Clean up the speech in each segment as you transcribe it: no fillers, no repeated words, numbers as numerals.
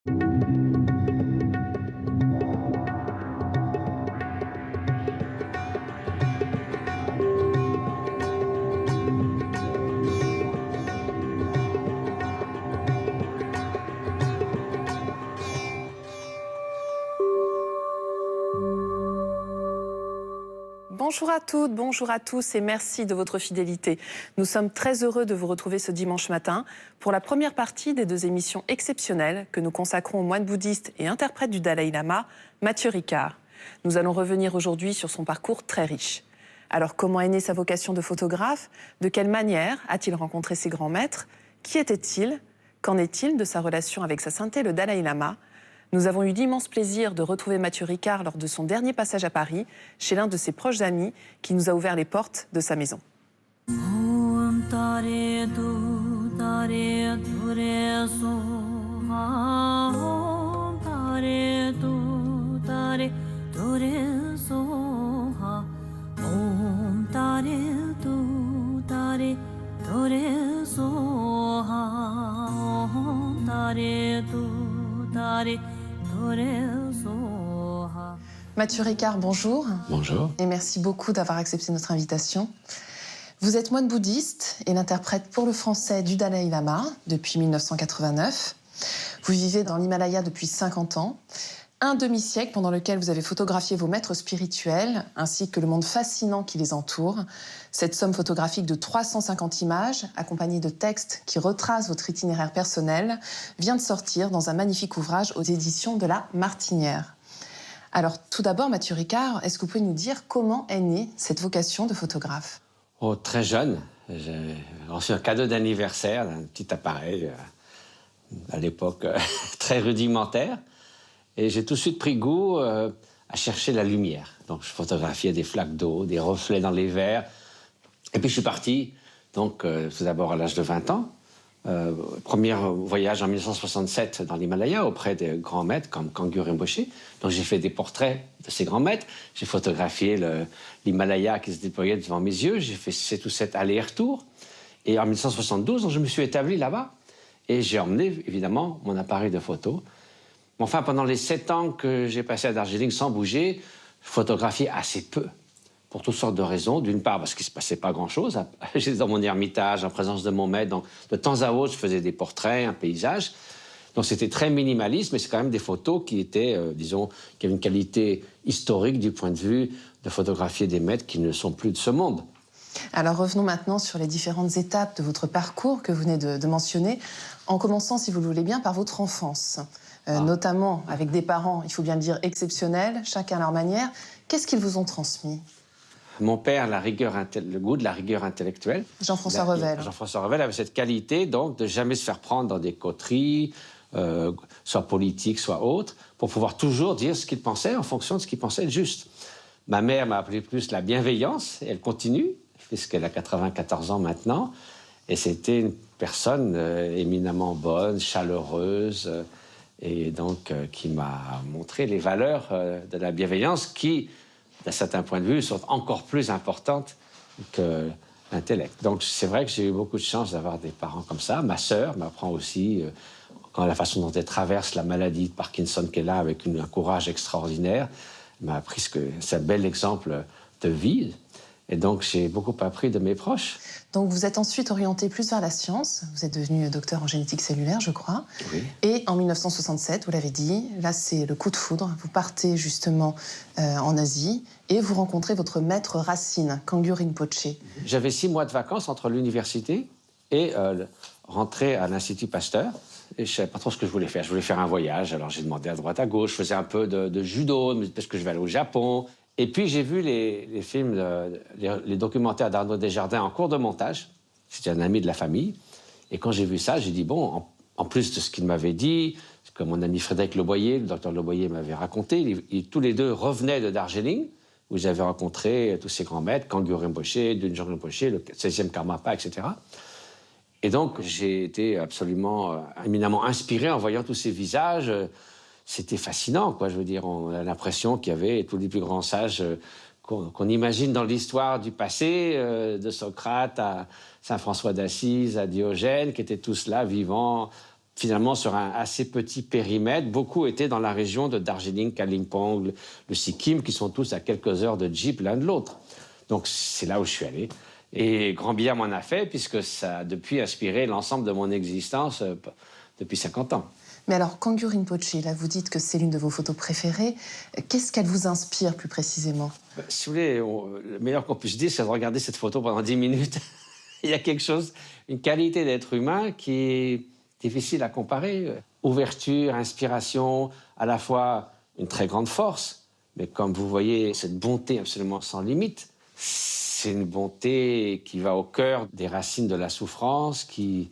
Bonjour à toutes, bonjour à tous et merci de votre fidélité. Nous sommes très heureux de vous retrouver ce dimanche matin pour la première partie des deux émissions exceptionnelles que nous consacrons au moine bouddhiste et interprète du Dalai Lama, Mathieu Ricard. Nous allons revenir aujourd'hui sur son parcours très riche. Alors comment est née sa vocation de photographe? De quelle manière a-t-il rencontré ses grands maîtres? Qui était-il? Qu'en est-il de sa relation avec sa sainteté le Dalai Lama? Nous avons eu l'immense plaisir de retrouver Mathieu Ricard lors de son dernier passage à Paris, chez l'un de ses proches amis qui nous a ouvert les portes de sa maison. Mathieu Ricard, bonjour. Bonjour. Et merci beaucoup d'avoir accepté notre invitation. Vous êtes moine bouddhiste et l'interprète pour le français du Dalai Lama depuis 1989. Vous vivez dans l'Himalaya depuis 50 ans. Un demi-siècle pendant lequel vous avez photographié vos maîtres spirituels ainsi que le monde fascinant qui les entoure. Cette somme photographique de 350 images, accompagnée de textes qui retracent votre itinéraire personnel, vient de sortir dans un magnifique ouvrage aux éditions de La Martinière. Alors, tout d'abord, Mathieu Ricard, est-ce que vous pouvez nous dire comment est née cette vocation de photographe? Oh, très jeune, j'ai reçu un cadeau d'anniversaire, un petit appareil, à l'époque très rudimentaire. Et j'ai tout de suite pris goût à chercher la lumière. Donc, je photographiais des flaques d'eau, des reflets dans les verres. Et puis, je suis parti, donc, tout d'abord à l'âge de 20 ans. Premier voyage en 1967 dans l'Himalaya auprès des grands maîtres comme Kangur Rinpoche. Donc j'ai fait des portraits de ces grands maîtres. J'ai photographié l'Himalaya qui se déployait devant mes yeux. J'ai fait 7 ou 7 allers-retours. Et en 1972, je me suis établi là-bas. Et j'ai emmené, évidemment, mon appareil de photo. Enfin, pendant les 7 ans que j'ai passé à Darjeeling sans bouger, je photographiais assez peu. Pour toutes sortes de raisons. D'une part, parce qu'il ne se passait pas grand-chose. J'étais dans mon ermitage, en présence de mon maître. Donc, de temps à autre, je faisais des portraits, un paysage. Donc, c'était très minimaliste, mais c'est quand même des photos qui étaient, disons, qui avaient une qualité historique du point de vue de photographier des maîtres qui ne sont plus de ce monde. Alors, revenons maintenant sur les différentes étapes de votre parcours que vous venez de mentionner, en commençant, si vous le voulez bien, par votre enfance. Notamment avec des parents, il faut bien le dire, exceptionnels, chacun à leur manière. Qu'est-ce qu'ils vous ont transmis? Mon père, le goût de la rigueur intellectuelle. Jean-François Revel. Jean-François Revel avait cette qualité, donc, de jamais se faire prendre dans des coteries, soit politiques, soit autres, pour pouvoir toujours dire ce qu'il pensait en fonction de ce qu'il pensait être juste. Ma mère m'a appelé plus la bienveillance, et elle continue, puisqu'elle a 94 ans maintenant, et c'était une personne éminemment bonne, chaleureuse, et donc qui m'a montré les valeurs de la bienveillance qui, d'un certain point de vue, sont encore plus importantes que l'intellect. Donc, c'est vrai que j'ai eu beaucoup de chance d'avoir des parents comme ça. Ma sœur m'apprend aussi la façon dont elle traverse la maladie de Parkinson qu'elle a avec un courage extraordinaire. Elle m'a appris que c'est un bel exemple de vie. Et donc, j'ai beaucoup appris de mes proches. Donc, vous êtes ensuite orienté plus vers la science. Vous êtes devenu docteur en génétique cellulaire, je crois. Oui. Et en 1967, vous l'avez dit, là, c'est le coup de foudre. Vous partez justement en Asie et vous rencontrez votre maître racine, Kangur Rinpoche. J'avais 6 mois de vacances entre l'université et rentrer à l'Institut Pasteur. Et je ne savais pas trop ce que je voulais faire. Je voulais faire un voyage. Alors, j'ai demandé à droite, à gauche. Je faisais un peu de judo, parce que je vais aller au Japon. Et puis, j'ai vu les films, les documentaires d'Arnaud Desjardins en cours de montage. C'était un ami de la famille. Et quand j'ai vu ça, j'ai dit, bon, en plus de ce qu'il m'avait dit, ce que mon ami Frédéric Leboyer, le docteur Leboyer m'avait raconté, tous les deux revenaient de Darjeeling, où j'avais rencontré tous ces grands maîtres, Kangur Rinpoche, Dunjong Rinpoche, le 16e Karmapa, etc. Et donc, j'ai été absolument, éminemment inspiré en voyant tous ces visages. C'était fascinant, quoi. Je veux dire, on a l'impression qu'il y avait tous les plus grands sages qu'on imagine dans l'histoire du passé, de Socrate à Saint François d'Assise, à Diogène, qui étaient tous là, vivants, finalement sur un assez petit périmètre. Beaucoup étaient dans la région de Darjeeling, Kalimpong, le Sikkim, qui sont tous à quelques heures de jeep l'un de l'autre. Donc c'est là où je suis allé. Et grand bien m'en a fait, puisque ça a depuis inspiré l'ensemble de mon existence depuis 50 ans. Mais alors, Kangyu Rinpoche, là, vous dites que c'est l'une de vos photos préférées. Qu'est-ce qu'elle vous inspire plus précisément? Si vous voulez, le meilleur qu'on puisse dire, c'est de regarder cette photo pendant 10 minutes. Il y a quelque chose, une qualité d'être humain qui est difficile à comparer. Ouverture, inspiration, à la fois une très grande force, mais comme vous voyez, cette bonté absolument sans limite, c'est une bonté qui va au cœur des racines de la souffrance, qui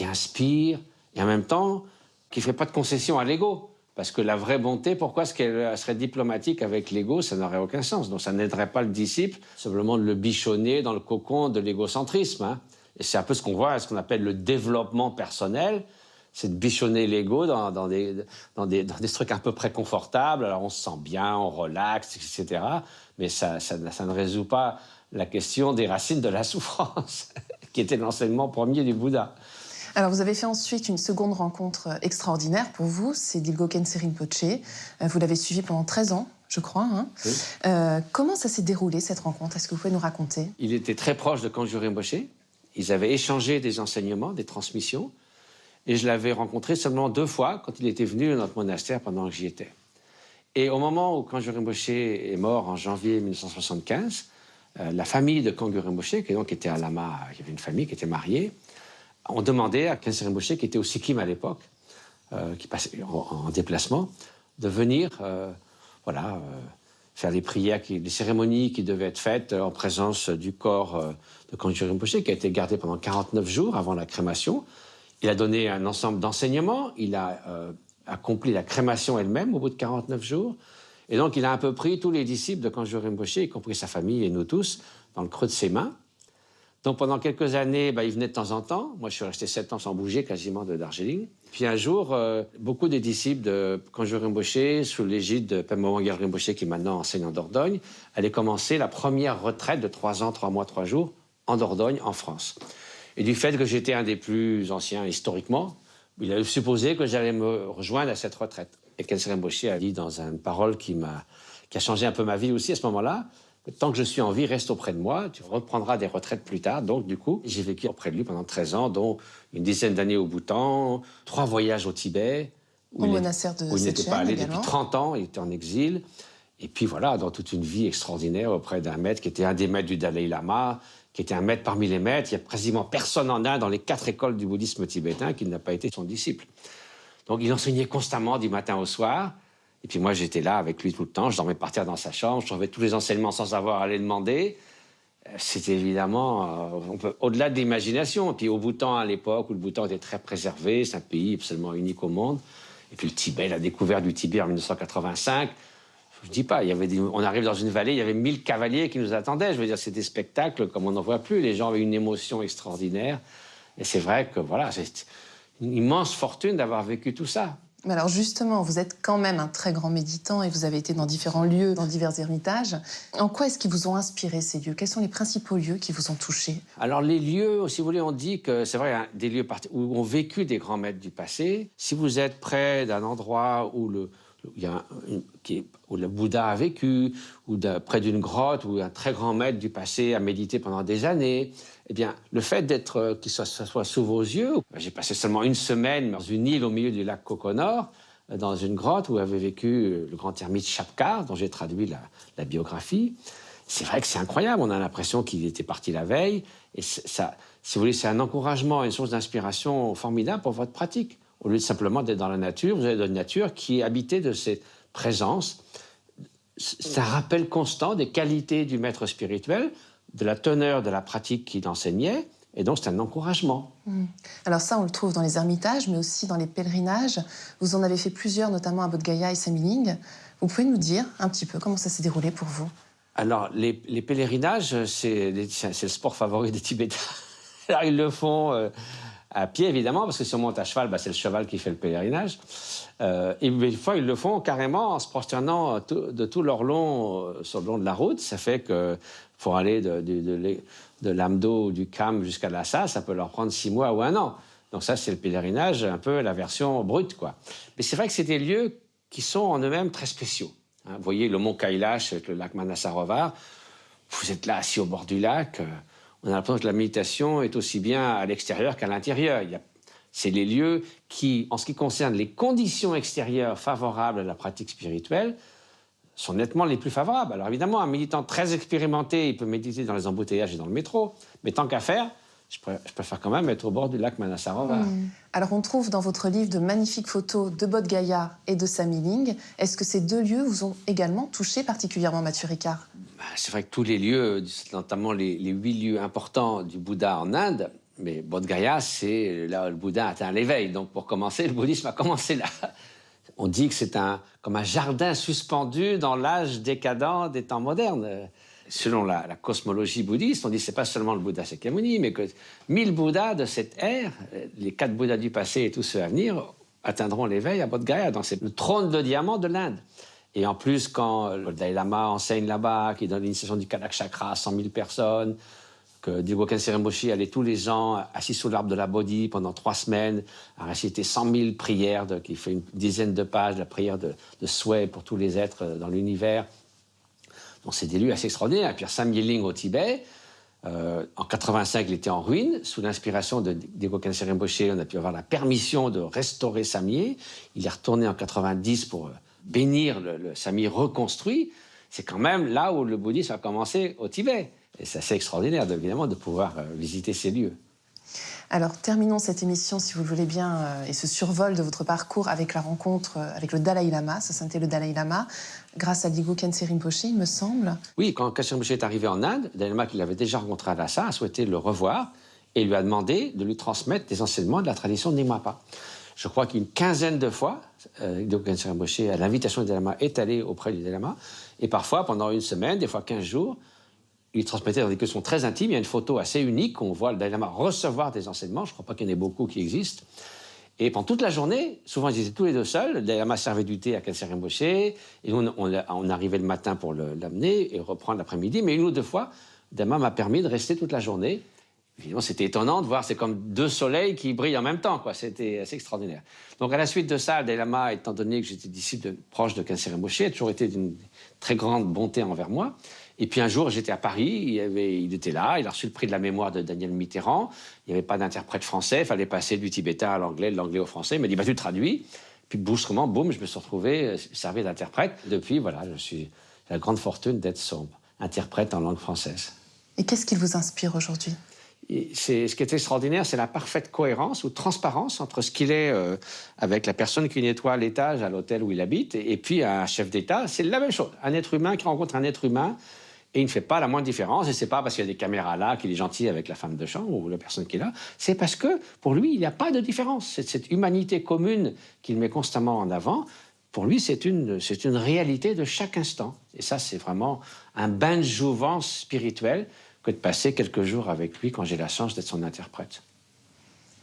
inspire, et en même temps, qui ne fait pas de concession à l'ego. Parce que la vraie bonté, pourquoi est-ce qu'elle serait diplomatique avec l'ego? Ça n'aurait aucun sens. Donc ça n'aiderait pas le disciple simplement de le bichonner dans le cocon de l'égocentrisme. Hein. Et c'est un peu ce qu'on voit, ce qu'on appelle le développement personnel. C'est de bichonner l'ego dans des trucs à peu près confortables. Alors on se sent bien, on relaxe, etc. Mais ça ne résout pas la question des racines de la souffrance, qui était l'enseignement premier du Bouddha. Alors, vous avez fait ensuite une seconde rencontre extraordinaire pour vous, c'est Dilgo Khyentse Rinpoche. Vous l'avez suivi pendant 13 ans, je crois. Hein. Oui. Comment ça s'est déroulé, cette rencontre? Est-ce que vous pouvez nous raconter? Il était très proche de Kangyu Rinpoche. Ils avaient échangé des enseignements, des transmissions. Et je l'avais rencontré seulement 2 fois quand il était venu dans notre monastère pendant que j'y étais. Et au moment où Kangyu Rinpoche est mort en janvier 1975, la famille de Kangyu Rinpoche, qui donc était un lama, il y avait une famille qui était mariée, on demandait à Khyentse Rinpoche, qui était au Sikkim à l'époque, qui passait en déplacement, de venir faire les prières, les cérémonies qui devaient être faites en présence du corps de Kangyu Rinpoche, qui a été gardé pendant 49 jours avant la crémation. Il a donné un ensemble d'enseignements, il a accompli la crémation elle-même au bout de 49 jours. Et donc, il a un peu pris tous les disciples de Kangyu Rinpoche, y compris sa famille et nous tous, dans le creux de ses mains. Donc pendant quelques années, il venait de temps en temps. Moi, je suis resté 7 ans sans bouger quasiment de Darjeeling. Puis un jour, beaucoup des disciples de Kangyu Rinpoche, sous l'égide de Pema Wangyal Rinpoche, qui maintenant enseigne en Dordogne, allaient commencer la première retraite de 3 ans, 3 mois, 3 jours, en Dordogne, en France. Et du fait que j'étais un des plus anciens historiquement, il a supposé que j'allais me rejoindre à cette retraite. Et Khyentse Rinpoche a dit dans une parole qui a changé un peu ma vie aussi à ce moment-là, tant que je suis en vie, reste auprès de moi, tu reprendras des retraites plus tard. Donc, du coup, j'ai vécu auprès de lui pendant 13 ans, dont une dizaine d'années au Bhoutan, 3 voyages au Tibet, au monastère de où il n'était pas allé également. depuis 30 ans, il était en exil. Et puis voilà, dans toute une vie extraordinaire auprès d'un maître qui était un des maîtres du Dalai Lama, qui était un maître parmi les maîtres. Il n'y a quasiment personne en Inde, dans les 4 écoles du bouddhisme tibétain, qui n'a pas été son disciple. Donc, il enseignait constamment du matin au soir. Et puis moi, j'étais là avec lui tout le temps. Je dormais par terre dans sa chambre. Je trouvais tous les enseignements sans avoir à les demander. C'était évidemment au-delà de l'imagination. Et puis au Bhoutan, à l'époque, où le Bhoutan était très préservé, c'est un pays absolument unique au monde. Et puis le Tibet, la découverte du Tibet en 1985. Je ne dis pas, on arrive dans une vallée, il y avait 1000 cavaliers qui nous attendaient. Je veux dire, c'est des spectacles comme on n'en voit plus. Les gens avaient une émotion extraordinaire. Et c'est vrai que voilà, c'est une immense fortune d'avoir vécu tout ça. Mais alors justement, vous êtes quand même un très grand méditant et vous avez été dans différents lieux, dans divers ermitages. En quoi est-ce qu'ils vous ont inspiré, ces lieux? Quels sont les principaux lieux qui vous ont touché? Alors les lieux, si vous voulez, on dit que c'est vrai, hein, des lieux où ont vécu des grands maîtres du passé. Si vous êtes près d'un endroit où le Bouddha a vécu, ou près d'une grotte où un très grand maître du passé a médité pendant des années, eh bien, le fait d'être qu'il soit sous vos yeux, j'ai passé seulement 1 semaine dans une île au milieu du lac Kokonor, dans une grotte où avait vécu le grand ermite Chapkar, dont j'ai traduit la biographie. C'est vrai que c'est incroyable, on a l'impression qu'il était parti la veille, et ça, si vous voulez, c'est un encouragement, une source d'inspiration formidable pour votre pratique. Au lieu de simplement d'être dans la nature, vous êtes dans une nature qui est habitée de cette présence. C'est un rappel constant des qualités du maître spirituel, de la teneur de la pratique qu'il enseignait, et donc c'est un encouragement. Alors ça, on le trouve dans les ermitages, mais aussi dans les pèlerinages. Vous en avez fait plusieurs, notamment à Bodh Gaya et Samyeling. Vous pouvez nous dire un petit peu comment ça s'est déroulé pour vous? Alors, les pèlerinages, c'est le sport favori des Tibétains. Alors, ils le font à pied, évidemment, parce que si on monte à cheval, c'est le cheval qui fait le pèlerinage. Et des fois, ils le font carrément en se prosternant de tout leur long sur le long de la route. Ça fait que pour aller de l'Amdo ou du Kham jusqu'à Lhasa, ça peut leur prendre 6 mois ou 1 an. Donc ça, c'est le pèlerinage, un peu la version brute, quoi. Mais c'est vrai que c'est des lieux qui sont en eux-mêmes très spéciaux. Hein, vous voyez le mont Kailash avec le lac Manasarovar. Vous êtes là, assis au bord du lac. On a l'impression que la méditation est aussi bien à l'extérieur qu'à l'intérieur. C'est les lieux qui, en ce qui concerne les conditions extérieures favorables à la pratique spirituelle, sont nettement les plus favorables. Alors évidemment, un méditant très expérimenté, il peut méditer dans les embouteillages et dans le métro, mais tant qu'à faire, je préfère quand même être au bord du lac Manasarovar. Alors on trouve dans votre livre de magnifiques photos de Bodh Gaya et de Samiling. Est-ce que ces deux lieux vous ont également touché particulièrement, Mathieu Ricard? C'est vrai que tous les lieux, notamment les 8 lieux importants du Bouddha en Inde, mais Bodh Gaya, c'est là où le Bouddha atteint l'éveil. Donc pour commencer, le bouddhisme a commencé là. On dit que c'est comme un jardin suspendu dans l'âge décadent des temps modernes. Selon la cosmologie bouddhiste, on dit que ce n'est pas seulement le Bouddha Shakyamuni, mais que 1000 Bouddhas de cette ère, les 4 Bouddhas du passé et tous ceux à venir, atteindront l'éveil à Bodh Gaya. Donc c'est le trône de diamant de l'Inde. Et en plus, quand le Dalai Lama enseigne là-bas, qu'il donne l'initiation du Kanak Chakra à 100 000 personnes, que Dilgo Khyentse Rinpoche allait tous les ans assis sous l'arbre de la Bodhi pendant 3 semaines à réciter 100 000 prières, qui fait une dizaine de pages, la prière de souhait pour tous les êtres dans l'univers. Donc c'est des lieux assez extraordinaires. Et puis Samye Ling au Tibet, en 85, il était en ruine. Sous l'inspiration de Dilgo Khyentse Rinpoche, on a pu avoir la permission de restaurer Samye. Il est retourné en 90 pour bénir le Samye reconstruit. C'est quand même là où le bouddhisme a commencé au Tibet. Et c'est assez extraordinaire, évidemment, de pouvoir visiter ces lieux. Alors, terminons cette émission, si vous le voulez bien, et ce survol de votre parcours avec la rencontre avec le Dalai Lama, Sa Sainteté le Dalai Lama, grâce à Dilgo Khyentse Rinpoche, il me semble. Oui, quand Khyentse Rinpoche est arrivé en Inde, le Dalai Lama, qui l'avait déjà rencontré à Lhasa, a souhaité le revoir et lui a demandé de lui transmettre des enseignements de la tradition Nyingmapa. Je crois qu'une quinzaine de fois, Dilgo Khyentse Rinpoche, à l'invitation du Dalai Lama, est allé auprès du Dalai Lama, et parfois, pendant une semaine, des fois 15 jours, il transmettait dans des questions très intimes. Il y a une photo assez unique où on voit le Dalai Lama recevoir des enseignements. Je ne crois pas qu'il y en ait beaucoup qui existent. Et pendant toute la journée, souvent ils étaient tous les deux seuls. Le Dalai Lama servait du thé à Khyentse Rinpoche. Et on arrivait le matin pour l'amener et reprendre l'après-midi. Mais une ou deux fois, le Dalai Lama m'a permis de rester toute la journée. Évidemment, c'était étonnant de voir, c'est comme 2 soleils qui brillent en même temps, quoi. C'était assez extraordinaire. Donc à la suite de ça, le Dalai Lama, étant donné que j'étais disciple proche de Khyentse Rinpoche, a toujours été d'une très grande bonté envers moi. Et puis un jour, j'étais à Paris, il était là, il a reçu le prix de la mémoire de Daniel Mitterrand. Il n'y avait pas d'interprète français, il fallait passer du tibétain à l'anglais, de l'anglais au français. Il m'a dit, bah, tu traduis. Puis brusquement, boum, je me suis retrouvé servi d'interprète. Depuis, voilà, j'ai la grande fortune d'être son interprète en langue française. Et qu'est-ce qui vous inspire aujourd'hui ? Ce qui est extraordinaire, c'est la parfaite cohérence ou transparence entre ce qu'il est avec la personne qui nettoie l'étage à l'hôtel où il habite et puis un chef d'État. C'est la même chose. Un être humain qui rencontre un être humain et il ne fait pas la moindre différence. Et c'est pas parce qu'il y a des caméras là qu'il est gentil avec la femme de chambre ou la personne qui est là. C'est parce que pour lui, il n'y a pas de différence. C'est cette humanité commune qu'il met constamment en avant. Pour lui, c'est une réalité de chaque instant. Et ça, c'est vraiment un bain de jouvence spirituelle que de passer quelques jours avec lui quand j'ai la chance d'être son interprète.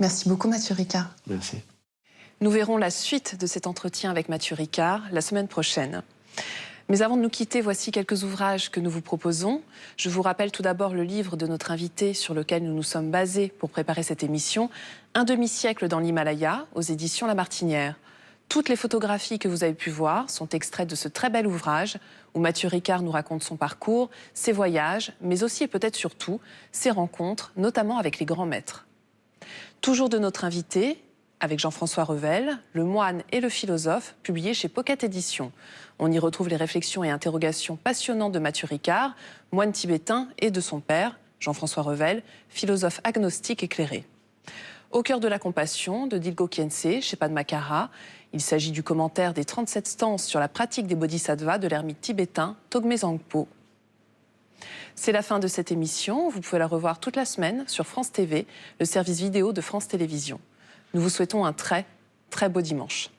Merci beaucoup, Mathieu Ricard. Merci. Nous verrons la suite de cet entretien avec Mathieu Ricard la semaine prochaine. Mais avant de nous quitter, voici quelques ouvrages que nous vous proposons. Je vous rappelle tout d'abord le livre de notre invité sur lequel nous nous sommes basés pour préparer cette émission, Un demi-siècle dans l'Himalaya, aux éditions La Martinière. Toutes les photographies que vous avez pu voir sont extraites de ce très bel ouvrage où Mathieu Ricard nous raconte son parcours, ses voyages, mais aussi et peut-être surtout ses rencontres, notamment avec les grands maîtres. Toujours de notre invité, avec Jean-François Revel, Le moine et le philosophe, publié chez Pocket Éditions. On y retrouve les réflexions et interrogations passionnantes de Mathieu Ricard, moine tibétain, et de son père, Jean-François Revel, philosophe agnostique éclairé. Au cœur de la compassion, de Dilgo Khyentse, chez Padmakara. Il s'agit du commentaire des 37 stances sur la pratique des bodhisattvas de l'ermite tibétain Togme Zangpo. C'est la fin de cette émission. Vous pouvez la revoir toute la semaine sur France TV, le service vidéo de France Télévisions. Nous vous souhaitons un très, très beau dimanche.